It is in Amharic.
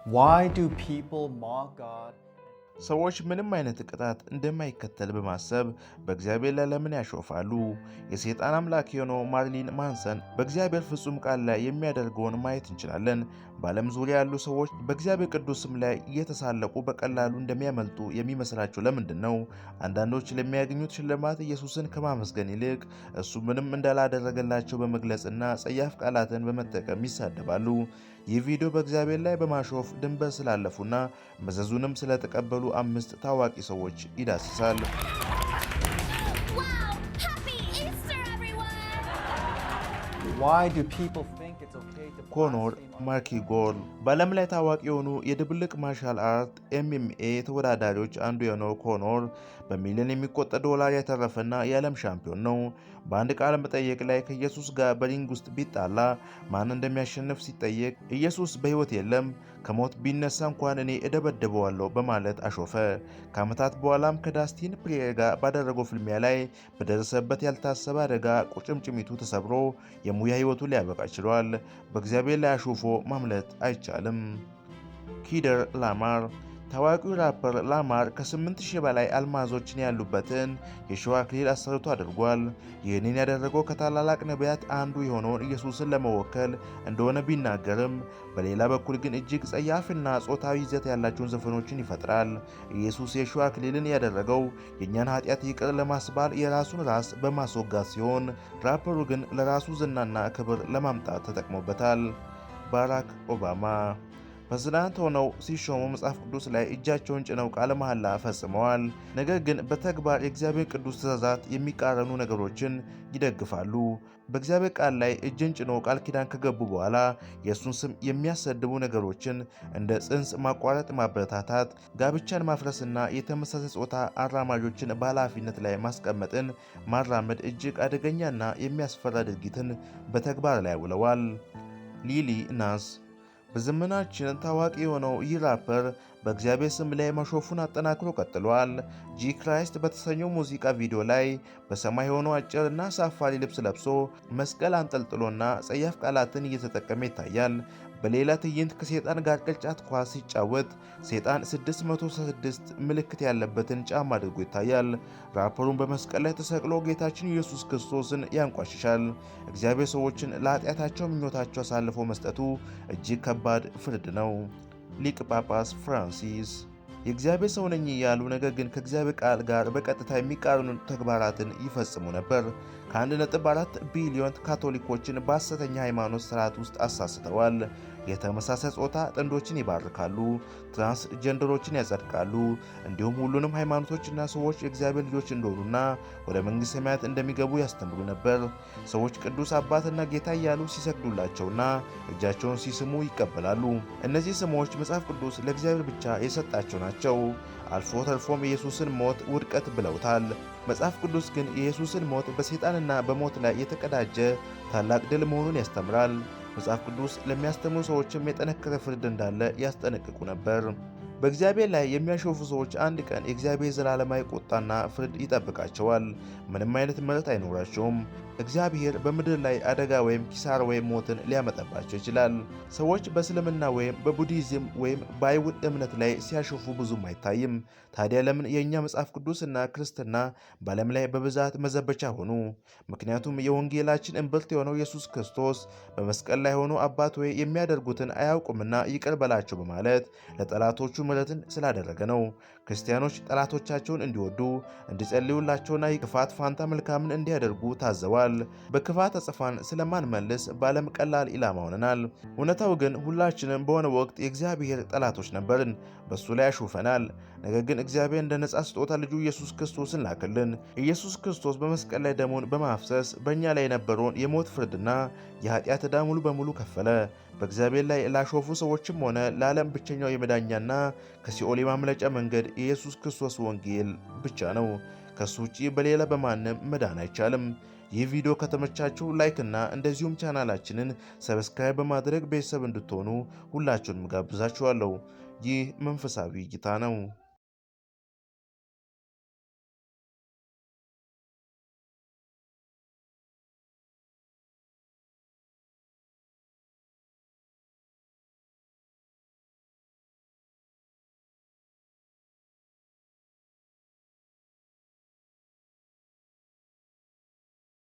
Why do people mock God? ሰዎች ምንም አይነት ቅጣት እንደማይከተል በማሰብ በእግዚአብሔር ላይ ለምን ያሾፋሉ? የሰይጣን አምላክ የሆነው ማርሊን ማንሰን በእግዚአብሔር ፍጹም ቃል ላይ የሚያደርገውን ማየት እንችላለን። በዓለም ዙሪያ ያሉ ሰዎች በእግዚአብሔር ቅዱስ ስም ላይ እየተሳለቁ በቀላሉ እንደሚያመልጡ የሚመስላቸው ለምንድን ነው? አንዳንዶች ለሚያገኙት ሽልማት ኢየሱስን ከማመስገን ይልቅ እሱ ምንም እንዳላደረገላቸው በመግለጽና ጸያፍ ቃላትን በመጠቀም ይሳደባሉ። ይህ ቪዲዮ በእግዚአብሔር ላይ በማሾፍ ድንበር ስላለፉና መዘዙንም ስለተቀበሉ 5 ታዋቂ ሰዎች ይዳስሳል። Why do people think it's okay to ኮኖር ማክግሬጎር በዓለም ላይ ታዋቂ የሆኑ የድብልቅ ማርሻል አርት ኤምኤምኤ ተወዳዳሪዎች አንዱ የሆነው ኮኖር በሚሊዮን የሚቆጠር ዶላር ያተረፈና የዓለም ሻምፒዮን ነው። በአንድ ቃለ መጠይቅ ላይ ከኢየሱስ ጋር በሪንግ ውስጥ ቢጣላ ማን እንደሚያሸንፍ ሲጠየቅ ኢየሱስ በሕይወት የለም፣ ከሞት ቢነሳ እንኳን እኔ እደበድበዋለሁ በማለት አሾፈ። ከዓመታት በኋላም ከዳስቲን ፖሪየር ጋር ባደረገው ፍልሚያ ላይ በደረሰበት ያልታሰበ አደጋ ቁርጭምጭሚቱ ተሰብሮ የሙያ ሕይወቱ ሊያበቃ ችሏል። በእግዚአብሔር ላይ አሾፎ ማምለጥ አይቻልም። ኪደር ላማር ታዋቂው ራፐር ላማር ከ8000 በላይ አልማዞችን ያሉበትን የሸዋ አክሊል አሰርቶ አድርጓል። ይህንን ያደረገው ከታላላቅ ነቢያት አንዱ የሆነውን ኢየሱስን ለመወከል እንደሆነ ቢናገርም በሌላ በኩል ግን እጅግ ጸያፍና ጾታዊ ይዘት ያላቸውን ዘፈኖችን ይፈጥራል። ኢየሱስ የሸዋ አክሊልን ያደረገው የእኛን ኃጢአት ይቅር ለማስባል የራሱን ራስ በማስወጋት ሲሆን፣ ራፐሩ ግን ለራሱ ዝናና ክብር ለማምጣት ተጠቅሞበታል። ባራክ ኦባማ ፕሬዝዳንት ሆነው ሲሾሙ መጽሐፍ ቅዱስ ላይ እጃቸውን ጭነው ቃለ መሐላ ፈጽመዋል። ነገር ግን በተግባር የእግዚአብሔር ቅዱስ ትእዛዛት የሚቃረኑ ነገሮችን ይደግፋሉ። በእግዚአብሔር ቃል ላይ እጅን ጭኖ ቃል ኪዳን ከገቡ በኋላ የእሱን ስም የሚያሰድቡ ነገሮችን እንደ ጽንስ ማቋረጥ ማበረታታት፣ ጋብቻን ማፍረስና የተመሳሳይ ጾታ አራማጆችን በኃላፊነት ላይ ማስቀመጥን ማራመድ እጅግ አደገኛና የሚያስፈራ ድርጊትን በተግባር ላይ ውለዋል። ሊሊ ናስ በዘመናችን ታዋቂ የሆነው ይህ ራፐር በእግዚአብሔር ስም ላይ ማሾፉን አጠናክሮ ቀጥሏል። ጂ ክራይስት በተሰኘው ሙዚቃ ቪዲዮ ላይ በሰማይ ሆኖ አጭርና አሳፋሪ ልብስ ለብሶ መስቀል አንጠልጥሎና ጸያፍ ቃላትን እየተጠቀመ ይታያል። በሌላ ትዕይንት ከሴጣን ጋር ቅርጫት ኳስ ሲጫወት ሴጣን 666 ምልክት ያለበትን ጫማ አድርጎ ይታያል። ራፐሩን በመስቀል ላይ ተሰቅሎ ጌታችን ኢየሱስ ክርስቶስን ያንቋሽሻል። እግዚአብሔር ሰዎችን ለኃጢአታቸው ምኞታቸው አሳልፎ መስጠቱ እጅግ ከባድ ፍርድ ነው። ሊቅ ጳጳስ ፍራንሲስ የእግዚአብሔር ሰው ነኝ እያሉ ነገር ግን ከእግዚአብሔር ቃል ጋር በቀጥታ የሚቃረኑ ተግባራትን ይፈጽሙ ነበር። ከ1.4 ቢሊዮን ካቶሊኮችን በሐሰተኛ ሃይማኖት ስርዓት ውስጥ አሳስተዋል። የተመሳሳይ ጾታ ጥንዶችን ይባርካሉ፣ ትራንስጀንደሮችን ያጸድቃሉ፣ እንዲሁም ሁሉንም ሃይማኖቶችና ሰዎች የእግዚአብሔር ልጆች እንደሆኑና ወደ መንግሥተ ሰማያት እንደሚገቡ ያስተምሩ ነበር። ሰዎች ቅዱስ አባትና ጌታ እያሉ ሲሰግዱላቸውና እጃቸውን ሲስሙ ይቀበላሉ። እነዚህ ስሞች መጽሐፍ ቅዱስ ለእግዚአብሔር ብቻ የሰጣቸው ናቸው። አልፎ ተርፎም የኢየሱስን ሞት ውድቀት ብለውታል። መጽሐፍ ቅዱስ ግን የኢየሱስን ሞት በሰይጣንና በሞት ላይ የተቀዳጀ ታላቅ ድል መሆኑን ያስተምራል። መጽሐፍ ቅዱስ ለሚያስተምሩ ሰዎችም የጠነከረ ፍርድ እንዳለ ያስጠነቅቁ ነበር። በእግዚአብሔር ላይ የሚያሾፉ ሰዎች አንድ ቀን የእግዚአብሔር ዘላለማዊ ቁጣና ፍርድ ይጠብቃቸዋል። ምንም አይነት ምሕረት አይኖራቸውም። እግዚአብሔር በምድር ላይ አደጋ ወይም ኪሳራ ወይም ሞትን ሊያመጣባቸው ይችላል። ሰዎች በእስልምና ወይም በቡዲዝም ወይም በአይሁድ እምነት ላይ ሲያሾፉ ብዙም አይታይም። ታዲያ ለምን የእኛ መጽሐፍ ቅዱስና ክርስትና በዓለም ላይ በብዛት መዘበቻ ሆኑ? ምክንያቱም የወንጌላችን እምብርት የሆነው ኢየሱስ ክርስቶስ በመስቀል ላይ ሆኖ አባት ሆይ የሚያደርጉትን አያውቁምና ይቅር በላቸው በማለት ለጠላቶቹ ምሕረትን ስላደረገ ነው። ክርስቲያኖች ጠላቶቻቸውን እንዲወዱ እንዲጸልዩላቸውና የክፋት ፋንታ መልካምን እንዲያደርጉ ታዘዋል። በክፋት አጸፋን ስለማንመልስ በዓለም ቀላል ኢላማ ሆነናል። እውነታው ግን ሁላችንም በሆነ ወቅት የእግዚአብሔር ጠላቶች ነበርን። በእሱ ላይ አሹፈናል። ነገር ግን እግዚአብሔር እንደ ነጻ ስጦታ ልጁ ኢየሱስ ክርስቶስን ላክልን። ኢየሱስ ክርስቶስ በመስቀል ላይ ደሙን በማፍሰስ በእኛ ላይ የነበረውን የሞት ፍርድና የኃጢአት ዕዳ ሙሉ በሙሉ ከፈለ። በእግዚአብሔር ላይ ላሾፉ ሰዎችም ሆነ ለዓለም ብቸኛው የመዳኛና ከሲኦል የማምለጫ መንገድ የኢየሱስ ክርስቶስ ወንጌል ብቻ ነው። ከሱ ውጪ በሌላ በማንም መዳን አይቻልም። ይህ ቪዲዮ ከተመቻችሁ ላይክ እና እንደዚሁም ቻናላችንን ሰብስክራይብ በማድረግ ቤተሰብ እንድትሆኑ ሁላችሁንም ጋብዛችኋለሁ። ይህ መንፈሳዊ እይታ ነው።